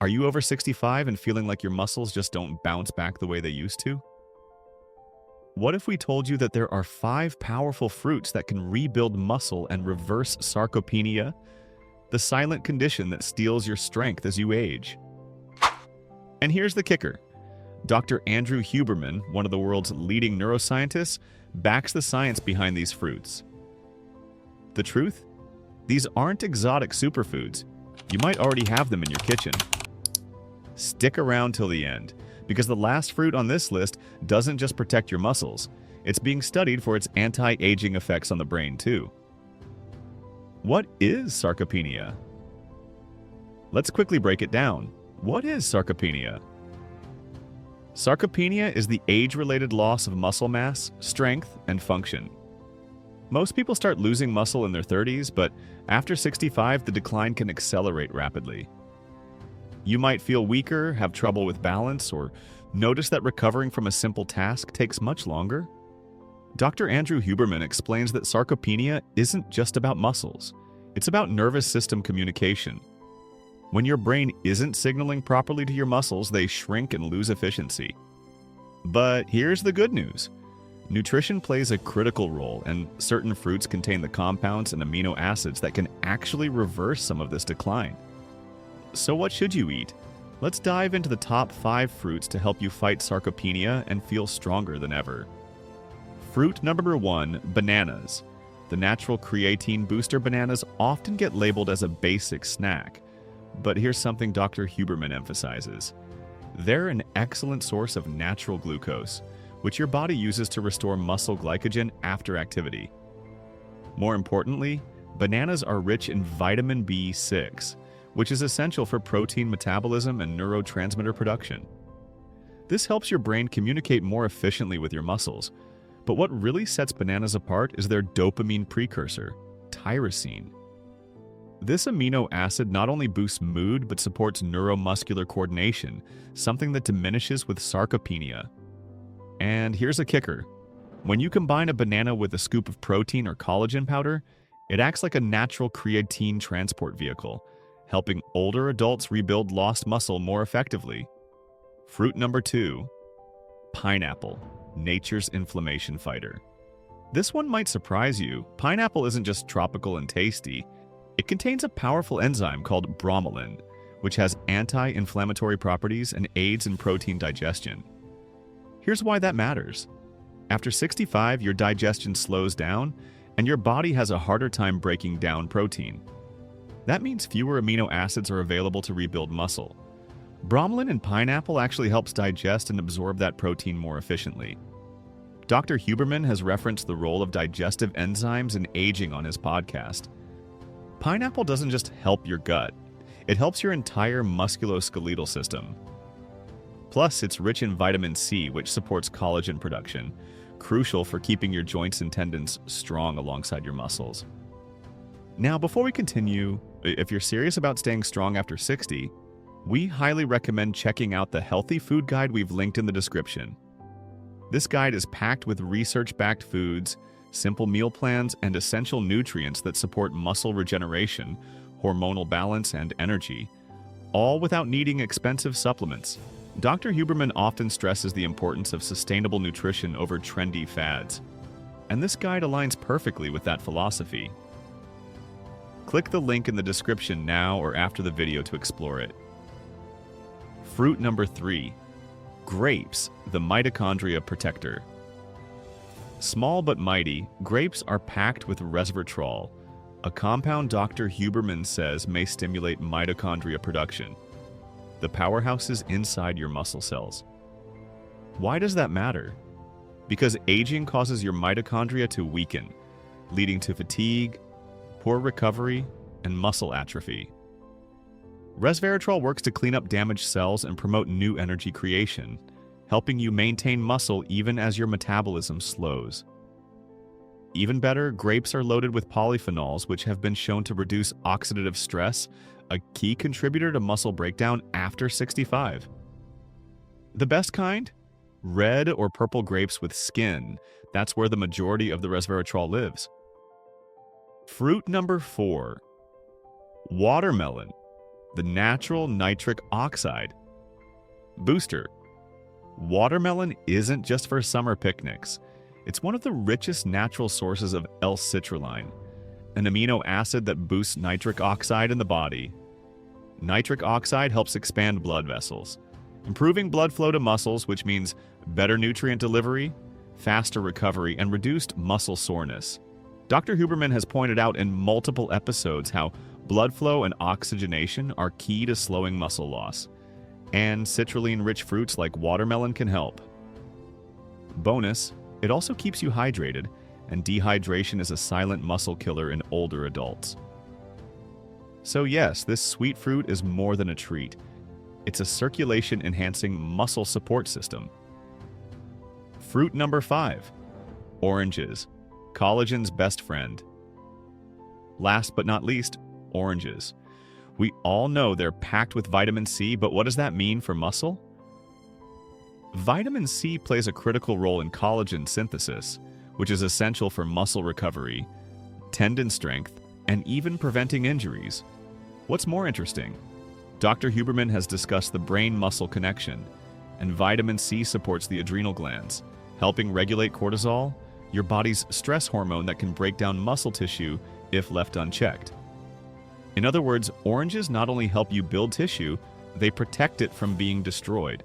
Are you over 65 and feeling like your muscles just don't bounce back the way they used to? What if we told you that there are 5 powerful fruits that can rebuild muscle and reverse sarcopenia, the silent condition that steals your strength as you age? And here's the kicker. Dr. Andrew Huberman, one of the world's leading neuroscientists, backs the science behind these fruits. The truth? These aren't exotic superfoods. You might already have them in your kitchen. Stick around till the end, because the last fruit on this list doesn't just protect your muscles, it's being studied for its anti-aging effects on the brain too. What is sarcopenia? Let's quickly break it down. What is sarcopenia? Sarcopenia is the age-related loss of muscle mass, strength, and function. Most people start losing muscle in their 30s, but after 65, the decline can accelerate rapidly. You might feel weaker, have trouble with balance, or notice that recovering from a simple task takes much longer. Dr. Andrew Huberman explains that sarcopenia isn't just about muscles. It's about nervous system communication. When your brain isn't signaling properly to your muscles, they shrink and lose efficiency. But here's the good news. Nutrition plays a critical role, and certain fruits contain the compounds and amino acids that can actually reverse some of this decline. So what should you eat? Let's dive into the top 5 fruits to help you fight sarcopenia and feel stronger than ever. Fruit number 1, bananas. The natural creatine booster bananas often get labeled as a basic snack. But here's something Dr. Huberman emphasizes. They're an excellent source of natural glucose, which your body uses to restore muscle glycogen after activity. More importantly, bananas are rich in vitamin B6, which is essential for protein metabolism and neurotransmitter production. This helps your brain communicate more efficiently with your muscles. But what really sets bananas apart is their dopamine precursor, tyrosine. This amino acid not only boosts mood but supports neuromuscular coordination, something that diminishes with sarcopenia. And here's a kicker. When you combine a banana with a scoop of protein or collagen powder, it acts like a natural creatine transport vehicle, helping older adults rebuild lost muscle more effectively. Fruit number 2, pineapple, nature's inflammation fighter. This one might surprise you. Pineapple isn't just tropical and tasty. It contains a powerful enzyme called bromelain, which has anti-inflammatory properties and aids in protein digestion. Here's why that matters. After 65, your digestion slows down, and your body has a harder time breaking down protein. That means fewer amino acids are available to rebuild muscle. Bromelain in pineapple actually helps digest and absorb that protein more efficiently. Dr. Huberman has referenced the role of digestive enzymes in aging on his podcast. Pineapple doesn't just help your gut, it helps your entire musculoskeletal system. Plus, it's rich in vitamin C, which supports collagen production, crucial for keeping your joints and tendons strong alongside your muscles. Now, before we continue, if you're serious about staying strong after 60, we highly recommend checking out the healthy food guide we've linked in the description. This guide is packed with research-backed foods, simple meal plans, and essential nutrients that support muscle regeneration, hormonal balance, and energy, all without needing expensive supplements. Dr. Huberman often stresses the importance of sustainable nutrition over trendy fads, and this guide aligns perfectly with that philosophy. Click the link in the description now or after the video to explore it. Fruit number 3, grapes, the mitochondria protector. Small but mighty, grapes are packed with resveratrol, a compound Dr. Huberman says may stimulate mitochondria production, the powerhouses inside your muscle cells. Why does that matter? Because aging causes your mitochondria to weaken, leading to fatigue, poor recovery, and muscle atrophy. Resveratrol works to clean up damaged cells and promote new energy creation, helping you maintain muscle even as your metabolism slows. Even better, grapes are loaded with polyphenols, which have been shown to reduce oxidative stress, a key contributor to muscle breakdown after 65. The best kind? Red or purple grapes with skin. That's where the majority of the resveratrol lives. Fruit number 4, watermelon. the natural nitric oxide. Booster. Watermelon isn't just for summer picnics. It's one of the richest natural sources of L-citrulline, an amino acid that boosts nitric oxide in the body. Nitric oxide helps expand blood vessels, improving blood flow to muscles, which means better nutrient delivery, faster recovery, and reduced muscle soreness. Dr. Huberman has pointed out in multiple episodes how blood flow and oxygenation are key to slowing muscle loss, and citrulline-rich fruits like watermelon can help. Bonus, it also keeps you hydrated, and dehydration is a silent muscle killer in older adults. So yes, this sweet fruit is more than a treat. It's a circulation-enhancing muscle support system. Fruit number 5. Oranges. Collagen's best friend. Last but not least, oranges. We all know they're packed with vitamin C, but what does that mean for muscle? Vitamin C plays a critical role in collagen synthesis, which is essential for muscle recovery, tendon strength, and even preventing injuries. What's more interesting? Dr. Huberman has discussed the brain-muscle connection, and vitamin C supports the adrenal glands, helping regulate cortisol, your body's stress hormone that can break down muscle tissue if left unchecked. In other words, oranges not only help you build tissue, they protect it from being destroyed.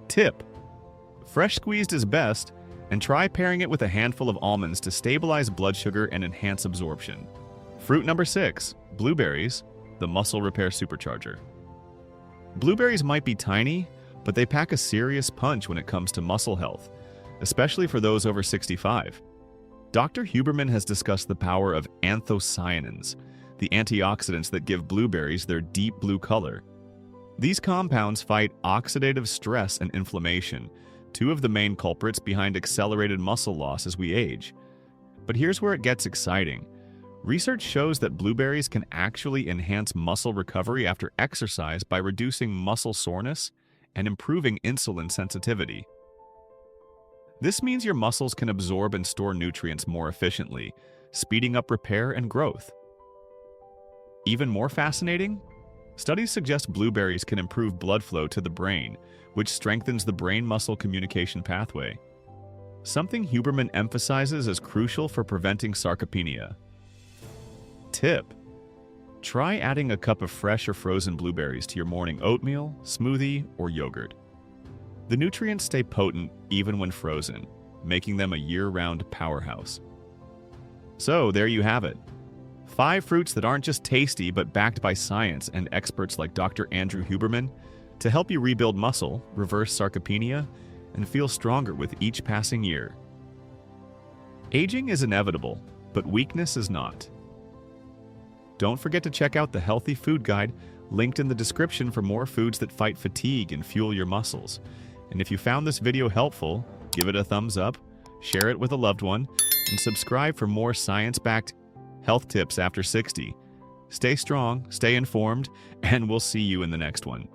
Tip: fresh squeezed is best, and try pairing it with a handful of almonds to stabilize blood sugar and enhance absorption. Fruit number 6, blueberries, the muscle repair supercharger. Blueberries might be tiny, but they pack a serious punch when it comes to muscle health, especially for those over 65. Dr. Huberman has discussed the power of anthocyanins, the antioxidants that give blueberries their deep blue color. These compounds fight oxidative stress and inflammation, two of the main culprits behind accelerated muscle loss as we age. But here's where it gets exciting. Research shows that blueberries can actually enhance muscle recovery after exercise by reducing muscle soreness and improving insulin sensitivity. This means your muscles can absorb and store nutrients more efficiently, speeding up repair and growth. Even more fascinating, studies suggest blueberries can improve blood flow to the brain, which strengthens the brain-muscle communication pathway, something Huberman emphasizes as crucial for preventing sarcopenia. Tip: try adding a cup of fresh or frozen blueberries to your morning oatmeal, smoothie, or yogurt. The nutrients stay potent even when frozen, making them a year-round powerhouse. So there you have it. 5 fruits that aren't just tasty but backed by science and experts like Dr. Andrew Huberman to help you rebuild muscle, reverse sarcopenia, and feel stronger with each passing year. Aging is inevitable, but weakness is not. Don't forget to check out the Healthy Food Guide linked in the description for more foods that fight fatigue and fuel your muscles. And if you found this video helpful, give it a thumbs up, share it with a loved one, and subscribe for more science-backed health tips after 60. Stay strong, stay informed, and we'll see you in the next one.